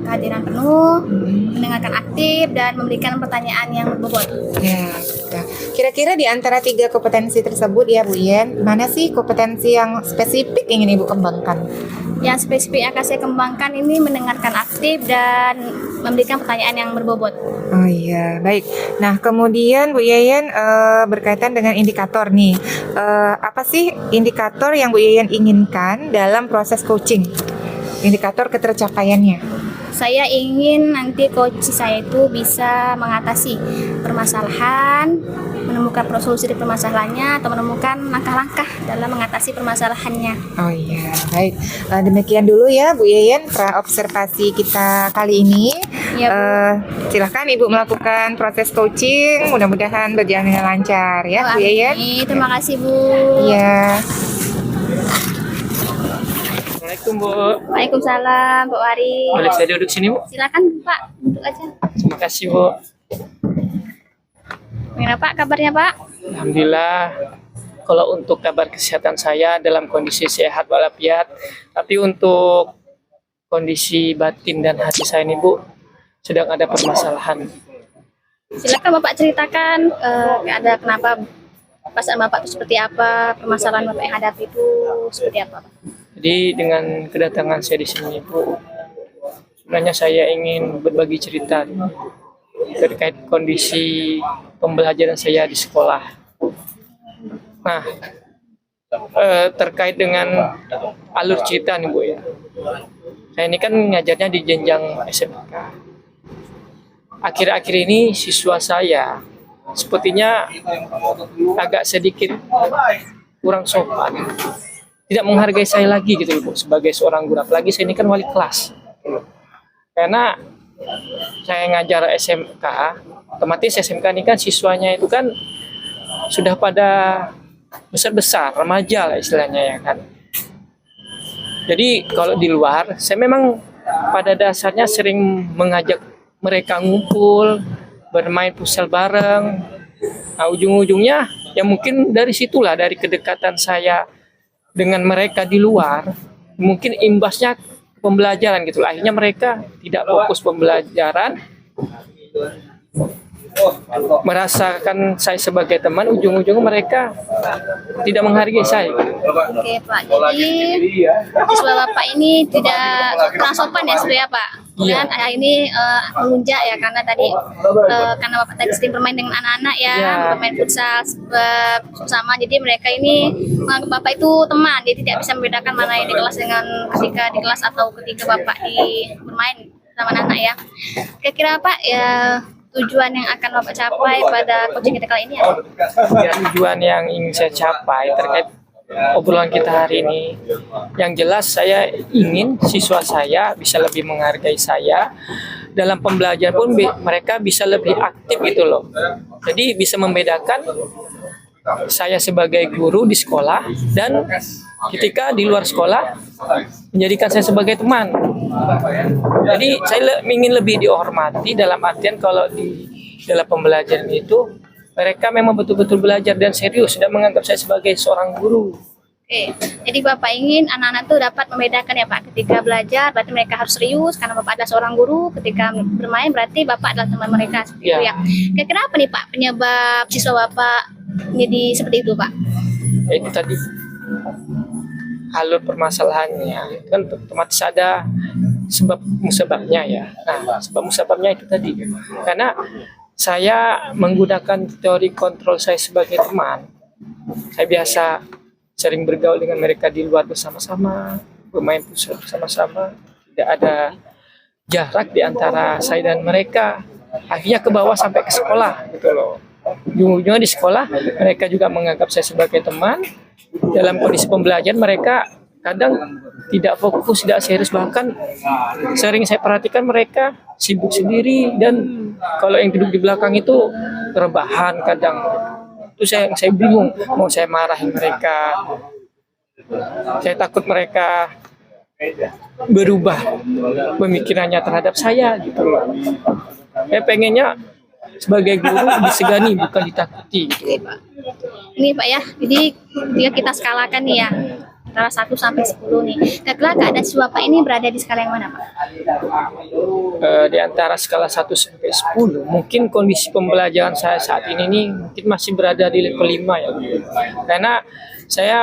S1: kehadiran penuh, mendengarkan aktif, dan memberikan pertanyaan yang berbobot.
S4: Ya, ya. Kira-kira di antara 3 kompetensi tersebut ya Bu Yayan, mana sih kompetensi yang spesifik ingin Ibu kembangkan?
S1: Yang spesifik akan saya kembangkan ini mendengarkan aktif dan memberikan pertanyaan yang berbobot.
S4: Oh iya, baik. Nah, kemudian Bu Yayan berkaitan dengan indikator nih. Apa sih indikator yang Bu Yayan inginkan dalam proses coaching? Indikator ketercapaiannya.
S1: Saya ingin nanti coach saya itu bisa mengatasi permasalahan, menemukan solusi dari permasalahannya, atau menemukan langkah-langkah dalam mengatasi permasalahannya.
S4: Oh iya, baik. Demikian dulu ya Bu Yayan pra-observasi kita kali ini.
S1: Ya, Bu.
S4: Silahkan Ibu melakukan proses coaching, mudah-mudahan berjalan dengan lancar ya Bu Yayan.
S1: Amin. Terima kasih Bu.
S4: Iya.
S2: Assalamualaikum Bu.
S1: Waalaikumsalam Pak Wari.
S2: Boleh saya duduk sini Bu?
S1: Silakan Pak, duduk aja.
S2: Terima kasih Bu.
S1: Gimana Pak kabarnya Pak?
S2: Alhamdulillah. Kalau untuk kabar kesehatan saya dalam kondisi sehat walafiat, tapi untuk kondisi batin dan hati saya ini Bu sedang ada permasalahan.
S1: Silakan Bapak ceritakan ada kenapa perasaan Bapak itu seperti apa, permasalahan Bapak yang hadapi itu seperti apa Pak?
S2: Jadi dengan kedatangan saya di sini Bu, sebenarnya saya ingin berbagi cerita terkait kondisi pembelajaran saya di sekolah. Nah, terkait dengan alur cerita nih Bu ya. Saya ini kan ngajarnya di jenjang SMK. Akhir-akhir ini siswa saya sepertinya agak sedikit kurang sopan, tidak menghargai saya lagi gitu Bu sebagai seorang guru. Apalagi saya ini kan wali kelas. Karena saya ngajar SMK, otomatis SMK ini kan siswanya itu kan sudah pada besar-besar, remaja lah istilahnya ya kan. Jadi kalau di luar saya memang pada dasarnya sering mengajak mereka ngumpul, bermain futsal bareng. Nah, ujung-ujungnya ya mungkin dari situlah, dari kedekatan saya dengan mereka di luar, mungkin imbasnya pembelajaran gitu. Akhirnya mereka tidak fokus pembelajaran, merasakan saya sebagai teman, ujung-ujungnya mereka tidak menghargai saya.
S1: Oke Pak, jadi siswa Bapak ini tidak kurang sopan ya sebenarnya Pak.
S2: Iya.
S1: Dan ini melunjak ya karena tadi karena Bapak tadi sering bermain dengan anak-anak ya,
S2: Iya.
S1: bermain futsal bersama. Jadi mereka ini menganggap Bapak itu teman, jadi tidak bisa membedakan mana yang di kelas dengan ketika di kelas atau ketika Bapak bermain sama anak ya. Kira-kira Pak ya tujuan yang akan Bapak capai pada coaching kita kali ini ya?
S2: Ya, tujuan yang ingin saya capai terkait obrolan kita hari ini, yang jelas saya ingin siswa saya bisa lebih menghargai saya dalam pembelajaran pun mereka bisa lebih aktif gitu loh. Jadi bisa membedakan saya sebagai guru di sekolah dan ketika di luar sekolah menjadikan saya sebagai teman. Jadi saya ingin lebih dihormati dalam artian kalau di dalam pembelajaran itu mereka memang betul-betul belajar dan serius dan menganggap saya sebagai seorang guru.
S1: Oke, jadi Bapak ingin anak-anak tuh dapat membedakan ya Pak, ketika belajar berarti mereka harus serius karena Bapak adalah seorang guru, ketika bermain berarti Bapak adalah teman mereka seperti itu ya. Kira-kira apa nih Pak penyebab siswa Bapak jadi seperti itu Pak?
S2: Ya, itu tadi alur permasalahannya kan otomatis ada sebab musababnya ya. Nah, sebab musababnya itu tadi karena saya menggunakan teori kontrol saya sebagai teman. Saya biasa sering bergaul dengan mereka di luar bersama-sama, bermain futsal bersama-sama, tidak ada jarak di antara saya dan mereka. Akhirnya ke bawah sampai ke sekolah gitu loh. Ujung-ujungnya di sekolah mereka juga menganggap saya sebagai teman. Dalam kondisi pembelajaran mereka kadang tidak fokus, tidak serius, bahkan sering saya perhatikan mereka sibuk sendiri dan kalau yang duduk di belakang itu rebahan kadang. Itu saya bingung, mau saya marahin mereka, saya takut mereka berubah pemikirannya terhadap saya gitu loh. Saya pengennya sebagai guru disegani bukan ditakuti gitu.
S1: Oke Pak. Ini Pak ya, jadi jika kita skalakan nih ya antara 1 sampai 10 nih, kira-kira keadaan siswa Pak ini berada di skala yang mana Pak?
S2: Di antara skala 1 sampai 10 mungkin kondisi pembelajaran saya saat ini nih mungkin masih berada di level 5 ya, karena saya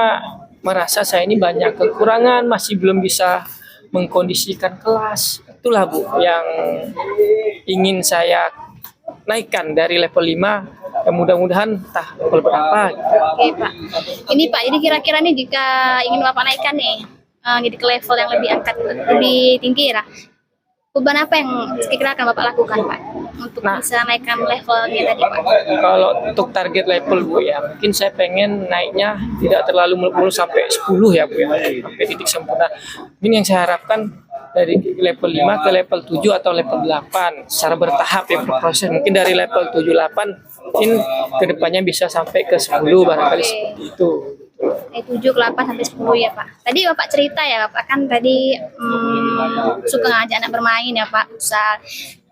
S2: merasa saya ini banyak kekurangan, masih belum bisa mengkondisikan kelas. Itulah Bu yang ingin saya naikkan dari level 5 ya, mudah-mudahan entah level berapa gitu.
S1: Oke Pak, ini Pak, jadi kira-kira nih jika ingin Bapak naikkan nih jadi ke level yang lebih lebih tinggi ya, perubahan apa yang kira-kira akan Bapak lakukan Pak untuk bisa naikkan levelnya tadi Pak?
S2: Kalau untuk target level Bu ya, mungkin saya pengen naiknya tidak terlalu muluk-muluk sampai 10 ya Bu ya, sampai titik sempurna. Ini yang saya harapkan dari level 5 ke level 7 atau level 8 secara bertahap ya, berproses. Mungkin dari level 7 8 mungkin kedepannya bisa sampai ke 10 barangkali seperti itu.
S1: 7 ke 8 sampai 10 ya Pak. Tadi Bapak cerita ya Bapak kan tadi suka ngajak anak bermain ya Pak, futsal.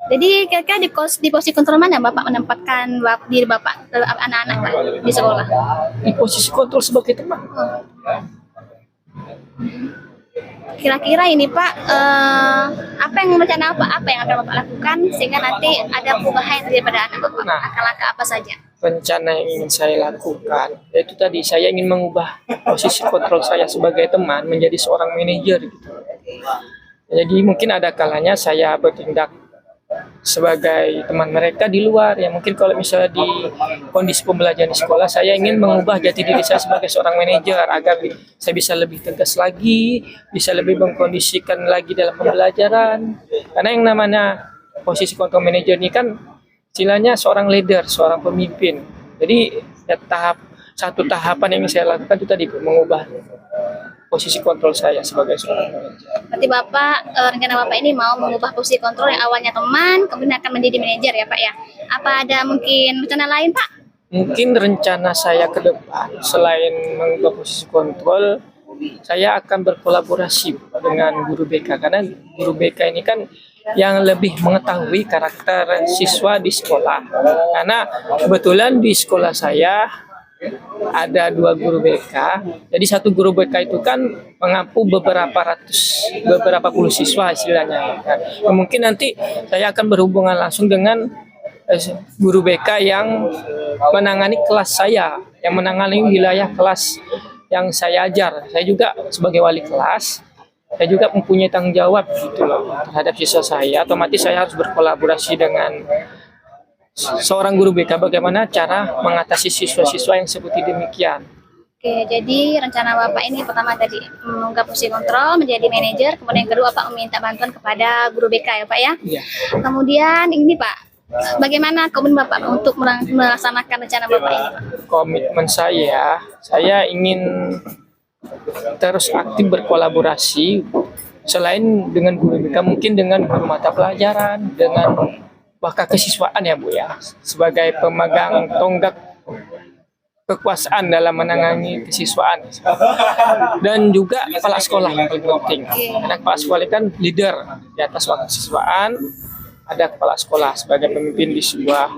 S1: Jadi kira-kira di posisi kontrol mana Bapak menempatkan diri Bapak anak-anak Pak di sekolah?
S2: Di posisi kontrol sebagai teman.
S1: Kira-kira ini Pak, apa yang rencana apa yang akan Bapak lakukan sehingga nanti ada perubahan daripada anak Bapak? Langkah-langkah apa saja?
S2: Rencana yang ingin saya lakukan yaitu tadi saya ingin mengubah posisi kontrol saya sebagai teman menjadi seorang manajer gitu. Jadi mungkin ada kalanya saya bertindak sebagai teman mereka di luar ya, mungkin kalau misalnya di kondisi pembelajaran di sekolah saya ingin mengubah jati diri saya sebagai seorang manajer agar saya bisa lebih tegas lagi, bisa lebih mengkondisikan lagi dalam pembelajaran, karena yang namanya posisi kontrol manajer ini kan istilahnya seorang leader, seorang pemimpin. Jadi ya, satu tahapan yang ingin saya lakukan itu tadi mengubah posisi kontrol saya sebagai seorang manajer.
S1: Berarti Bapak, rencana Bapak ini mau mengubah posisi kontrol yang awalnya teman, kemudian akan menjadi manajer ya Pak ya. Apa ada mungkin rencana lain Pak?
S2: Mungkin rencana saya ke depan selain mengubah posisi kontrol, saya akan berkolaborasi dengan guru BK, karena guru BK ini kan yang lebih mengetahui karakter siswa di sekolah. Karena kebetulan di sekolah saya ada 2 guru BK, jadi satu guru BK itu kan mengampu beberapa puluh siswa istilahnya. Kan. Mungkin nanti saya akan berhubungan langsung dengan guru BK yang menangani kelas saya, yang menangani wilayah kelas yang saya ajar. Saya juga sebagai wali kelas, saya juga mempunyai tanggung jawab gitu loh terhadap siswa saya. Otomatis saya harus berkolaborasi dengan seorang guru BK bagaimana cara mengatasi siswa-siswa yang seperti demikian.
S1: Oke, jadi rencana Bapak ini pertama tadi menunggak fungsi kontrol menjadi manajer, kemudian yang kedua Pak meminta bantuan kepada guru BK ya Pak ya.
S2: Iya.
S1: Kemudian ini Pak, bagaimana komitmen Bapak untuk melaksanakan rencana Bapak ini?
S2: Komitmen saya ingin terus aktif berkolaborasi selain dengan guru BK, mungkin dengan guru mata pelajaran, dengan bahkan kesiswaan ya Bu ya, sebagai pemegang tonggak kekuasaan dalam menangani kesiswaan, dan juga kepala sekolah yang paling penting, karena kepala sekolah kan leader di atas kesiswaan. Ada kepala sekolah sebagai pemimpin di sebuah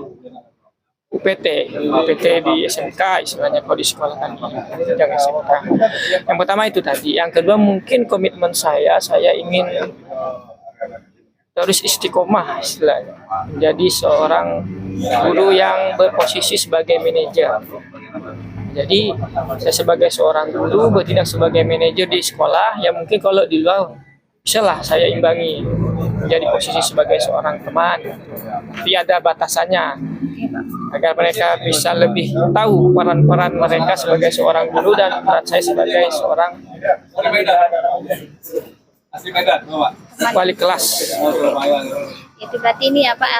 S2: UPT di SMK istilahnya, kalau di sekolah kan di jenjang SMK. Yang pertama itu tadi. Yang kedua mungkin komitmen saya ingin terus istiqomah istilahnya, menjadi seorang guru yang berposisi sebagai manajer. Jadi saya sebagai seorang guru bertindak sebagai manajer di sekolah, ya mungkin kalau di luar bisa lah saya imbangi menjadi posisi sebagai seorang teman, tapi ada batasannya agar mereka bisa lebih tahu peran-peran mereka sebagai seorang guru dan peran saya sebagai seorang wali kelas.
S1: Itu berarti ini ya Pak,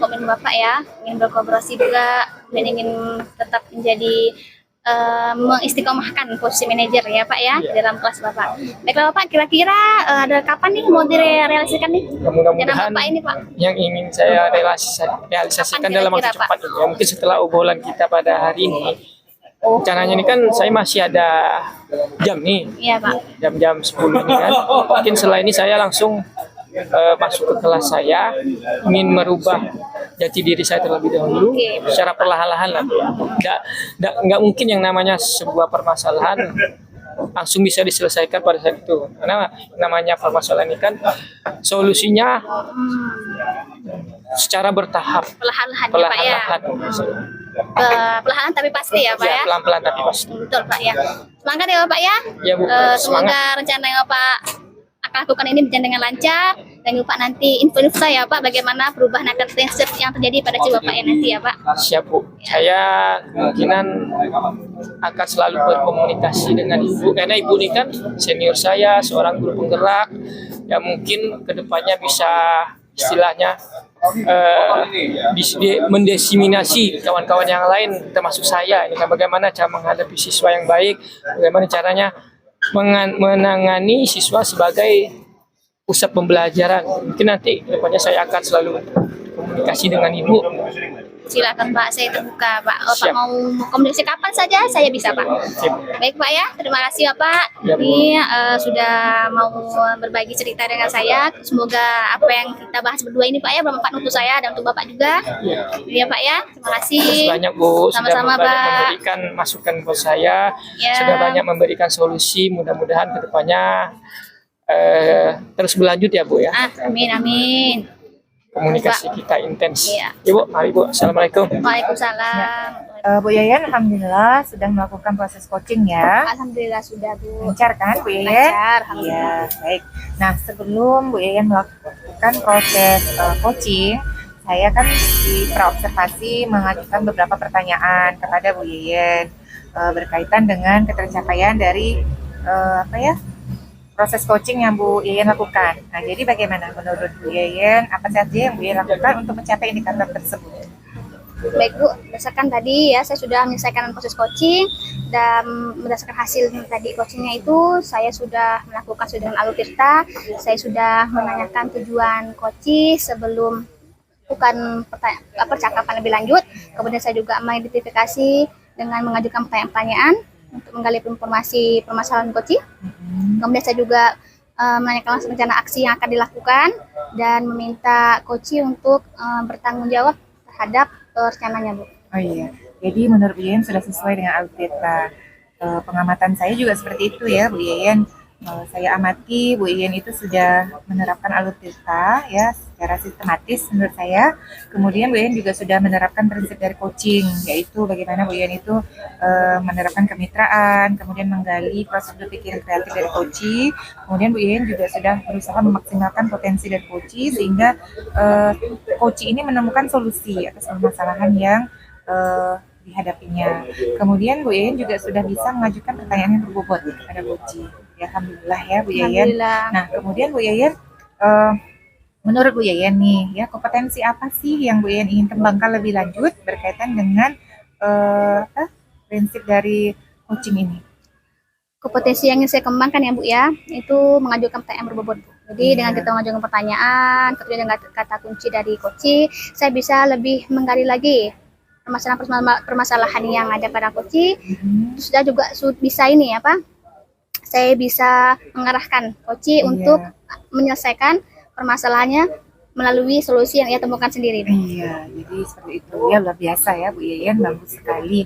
S1: komitmen Bapak ya, ingin berkolaborasi juga dan ingin tetap menjadi mengistiqomahkan posisi manajer ya Pak ya dalam kelas Bapak. Baiklah Bapak, kira-kira ada kapan nih mau direalisasikan nih rencana
S2: Mudah-mudahan
S1: Bapak ini Pak?
S2: yang ingin saya realisasikan dalam waktu cepat ini, ya, mungkin setelah obrolan kita pada hari ini. Rencananya ini kan saya masih ada jam nih,
S1: Iya Pak.
S2: jam 10 ini kan. Mungkin setelah ini saya langsung masuk ke kelas saya, ingin merubah jati diri saya terlebih dahulu secara perlahan-lahan lah. Nggak mungkin yang namanya sebuah permasalahan langsung bisa diselesaikan pada saat itu, karena namanya permasalahan ini kan solusinya secara bertahap,
S1: Perlahan-lahan ya Pak ya. Perlahan tapi pasti ya Pak ya.
S2: Pelan-pelan tapi pasti.
S1: Betul Pak ya. Semangat ya Bapak ya.
S2: Ya Bu,
S1: Semoga
S2: semangat.
S1: rencana yang Bapak akan lakukan ini berjalan dengan lancar, dan Bapak nanti info saya Pak bagaimana perubahan akan yang terjadi pada si Bapak ya nanti ya Pak.
S2: Siap Bu, saya kemungkinan akan selalu berkomunikasi dengan Ibu, karena Ibu ini kan senior saya, seorang guru penggerak, yang mungkin kedepannya bisa istilahnya mendesiminasi kawan-kawan yang lain termasuk saya. Ini kan bagaimana cara menghadapi siswa yang baik, bagaimana caranya menangani siswa sebagai pusat pembelajaran. Mungkin nanti kedepannya saya akan selalu komunikasi dengan Ibu.
S1: Silakan Pak, saya terbuka Pak. Bapak
S2: Siap.
S1: mau komunikasi kapan saja saya bisa Pak.
S2: Siap.
S1: Baik Pak ya, terima kasih Bapak.
S2: Ya, Bu.
S1: Ini sudah mau berbagi cerita dengan saya. Semoga apa yang kita bahas berdua ini Pak ya bermanfaat untuk saya dan untuk Bapak juga. Iya Pak ya, terima kasih.
S2: Banyak Bu,
S1: Sama-sama,
S2: sudah banyak
S1: Pak.
S2: memberikan masukan buat saya,
S1: Ya.
S2: sudah banyak memberikan solusi. Mudah-mudahan kedepannya terus berlanjut ya Bu ya.
S1: Amin amin.
S2: Komunikasi kita intens.
S1: Iya.
S2: Ya Bu, mari Bu. Assalamualaikum.
S1: Waalaikumsalam.
S4: Bu Yayan, alhamdulillah sudah melakukan proses coaching ya.
S1: Alhamdulillah sudah Bu.
S4: Lancar kan Bu Yayan?
S1: Lancar, alhamdulillah.
S4: Iya, baik. Nah, sebelum Bu Yayan melakukan proses coaching, saya kan di praobservasi mengajukan beberapa pertanyaan kepada Bu Yayan berkaitan dengan ketercapaian dari proses coaching yang Bu Yayan lakukan. Nah, jadi bagaimana menurut Bu Yayan, apa saja yang Bu Yayan lakukan untuk mencapai indikator tersebut?
S1: Baik Bu, berdasarkan tadi ya saya sudah menyelesaikan proses coaching, dan berdasarkan hasil tadi coachingnya itu saya sudah melakukan dengan Alur Tirta. Saya sudah menanyakan tujuan coaching sebelum bukan percakapan lebih lanjut. Kemudian saya juga mengidentifikasi dengan mengajukan pertanyaan untuk menggali informasi permasalahan coaching. Kemudian saya juga menanyakan langsung rencana aksi yang akan dilakukan dan meminta Koci untuk bertanggung jawab terhadap rencananya, Bu.
S4: Oh iya, jadi menurut Bu Yeyen sudah sesuai dengan Alutita. Pengamatan saya juga seperti itu ya, Bu Yeyen. Saya amati Bu Yeyen itu sudah menerapkan Alutita ya secara sistematis menurut saya. Kemudian Bu Yeyen juga sudah menerapkan prinsip dari coaching, yaitu bagaimana Bu Yeyen itu menerapkan kemitraan, kemudian menggali prosedur pikiran kreatif dari coaching. Kemudian Bu Yeyen juga sudah berusaha memaksimalkan potensi dari coaching sehingga coaching ini menemukan solusi atas permasalahan yang dihadapinya. Kemudian Bu Yeyen juga sudah bisa mengajukan pertanyaan yang berbobot kepada coaching. Ya, alhamdulillah ya Bu Yeyen.
S1: Alhamdulillah.
S4: Nah, kemudian Bu Yeyen, menurut Bu Yeyen nih, ya kompetensi apa sih yang Bu Yeyen ingin kembangkan lebih lanjut berkaitan dengan prinsip dari coaching ini?
S1: Kompetensi yang ingin saya kembangkan ya Bu ya, itu mengajukan pertanyaan berbobot, Bu. Jadi dengan kita mengajukan pertanyaan, kemudian dengan kata kunci dari Koci, saya bisa lebih menggali lagi permasalahan yang ada pada Koci. Sudah juga bisa ini apa? Saya bisa mengarahkan Koci untuk menyelesaikan permasalahannya melalui solusi yang ia temukan sendiri.
S4: Iya, jadi seperti itu ya, luar biasa ya Bu Yeyen, bagus sekali.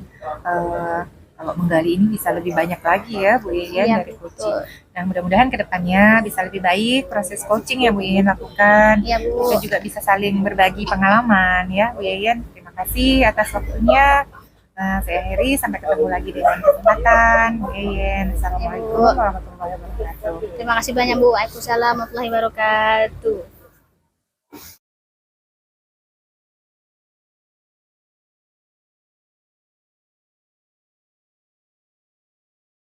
S4: Kalau menggali ini bisa lebih banyak lagi ya Bu Yeyen dari coaching. Nah, mudah-mudahan kedepannya bisa lebih baik proses coaching yang Bu Yeyen lakukan.
S1: Ya, Bu.
S4: Kita juga bisa saling berbagi pengalaman ya Bu Yeyen. Terima kasih atas waktunya. Saya akhiri, sampai ketemu lagi di lain kesempatan. Bu Yeyen, Assalamualaikum warahmatullahi wabarakatuh.
S1: Terima kasih banyak Bu. Waalaikumsalam warahmatullahi wabarakatuh.